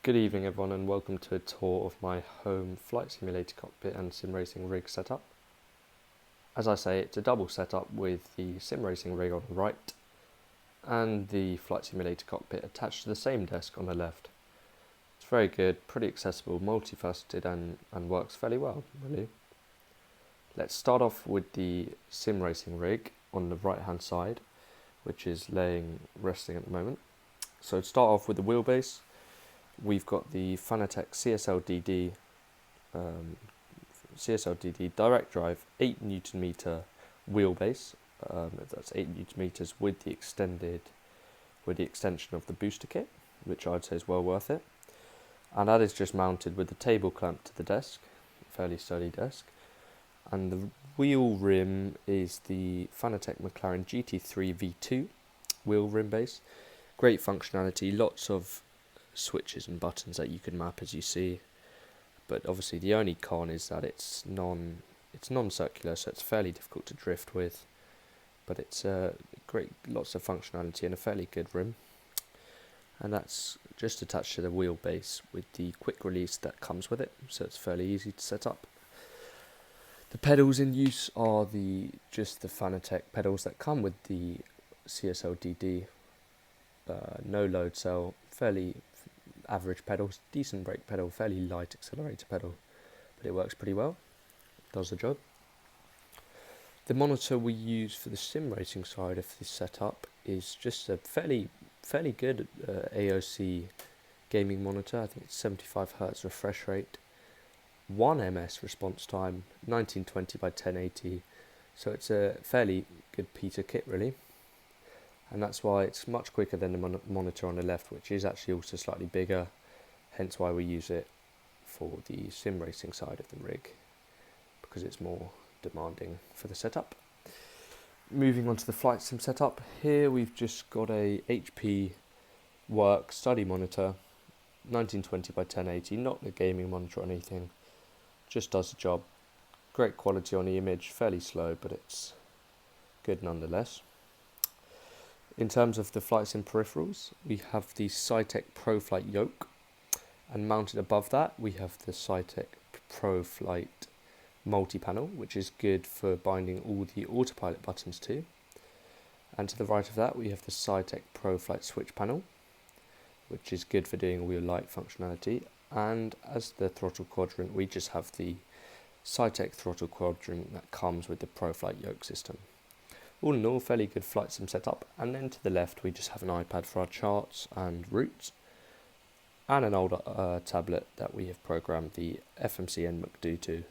Good evening everyone and welcome to a tour of my home flight simulator cockpit and sim racing rig setup. As I say, it's a double setup with the sim racing rig on the right and the flight simulator cockpit attached to the same desk on the left. It's very good, pretty accessible, multifaceted and works fairly well, really. Let's start off with the sim racing rig on the right hand side, which is resting at the moment. So to start off with the wheelbase, we've got the Fanatec CSLDD direct drive 8 Newton meter wheelbase. That's 8 Newton meters with the extension of the booster kit, which I'd say is well worth it. And that is just mounted with the table clamp to the desk, fairly sturdy desk. And the wheel rim is the Fanatec McLaren GT3 V2 wheel rim base. Great functionality, lots of switches and buttons that you can map as you see, but obviously the only con is that it's non-circular, so it's fairly difficult to drift with, but it's great, lots of functionality and a fairly good rim. And that's just attached to the wheelbase with the quick release that comes with it, so it's fairly easy to set up. The pedals in use are just the Fanatec pedals that come with the CSLDD no load cell, fairly average pedals, decent brake pedal, fairly light accelerator pedal, but it works pretty well, does the job. The monitor we use for the sim racing side of this setup is just a fairly good AOC gaming monitor. I think it's 75 Hz refresh rate, 1 ms response time, 1920 by 1080, so it's a fairly good Peter kit really. And that's why it's much quicker than the monitor on the left, which is actually also slightly bigger, hence why we use it for the sim racing side of the rig, because it's more demanding for the setup. Moving on to the flight sim setup, here we've just got a HP Work study monitor, 1920 by 1080, not the gaming monitor or anything, just does the job. Great quality on the image, fairly slow, but it's good nonetheless. In terms of the flight sim peripherals, we have the Cytec ProFlight yoke, and mounted above that we have the Cytec ProFlight multi-panel, which is good for binding all the autopilot buttons to. And to the right of that we have the Cytec ProFlight switch panel, which is good for doing wheel light functionality. And as the throttle quadrant, we just have the Cytec throttle quadrant that comes with the ProFlight yoke system. All in all, fairly good flight sim setup. And then to the left we just have an iPad for our charts and routes, and an older tablet that we have programmed the FMCN McDo to,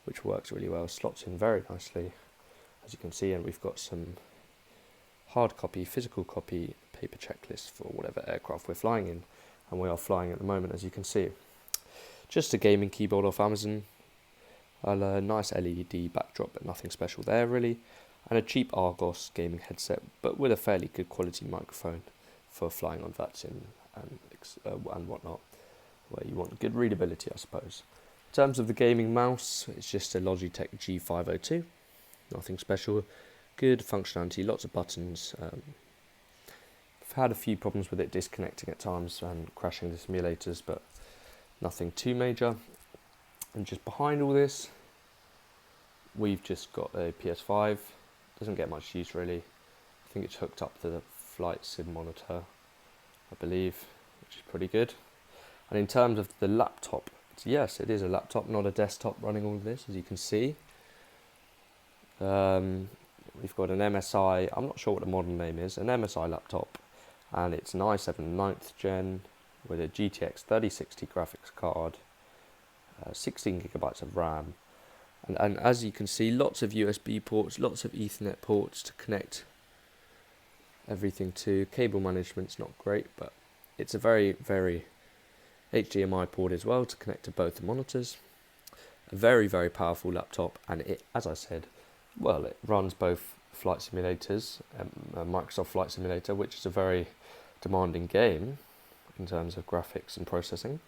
which works really well, slots in very nicely as you can see, and we've got some hard copy, physical copy paper checklists for whatever aircraft we're flying in, and we are flying at the moment as you can see. Just a gaming keyboard off Amazon, a nice LED backdrop but nothing special there really, and a cheap Argos gaming headset, but with a fairly good quality microphone for flying on VATSIM and whatnot, where you want good readability, I suppose. In terms of the gaming mouse, it's just a Logitech G502, nothing special, good functionality, lots of buttons. I've had a few problems with it disconnecting at times and crashing the simulators, but nothing too major. And just behind all this, we've just got a PS5. Doesn't get much use really. I think it's hooked up to the flight sim monitor, I believe, which is pretty good. And in terms of the laptop, yes, it is a laptop, not a desktop running all of this, as you can see. We've got an MSI, I'm not sure what the model name is, an MSI laptop, and it's an i7 9th gen with a GTX 3060 graphics card, 16 gigabytes of RAM. And as you can see, lots of USB ports, lots of Ethernet ports to connect everything to. Cable management's not great, but it's a very HDMI port as well to connect to both the monitors. A very powerful laptop, and it, as I said, well, it runs both flight simulators, Microsoft Flight Simulator, which is a very demanding game in terms of graphics and processing,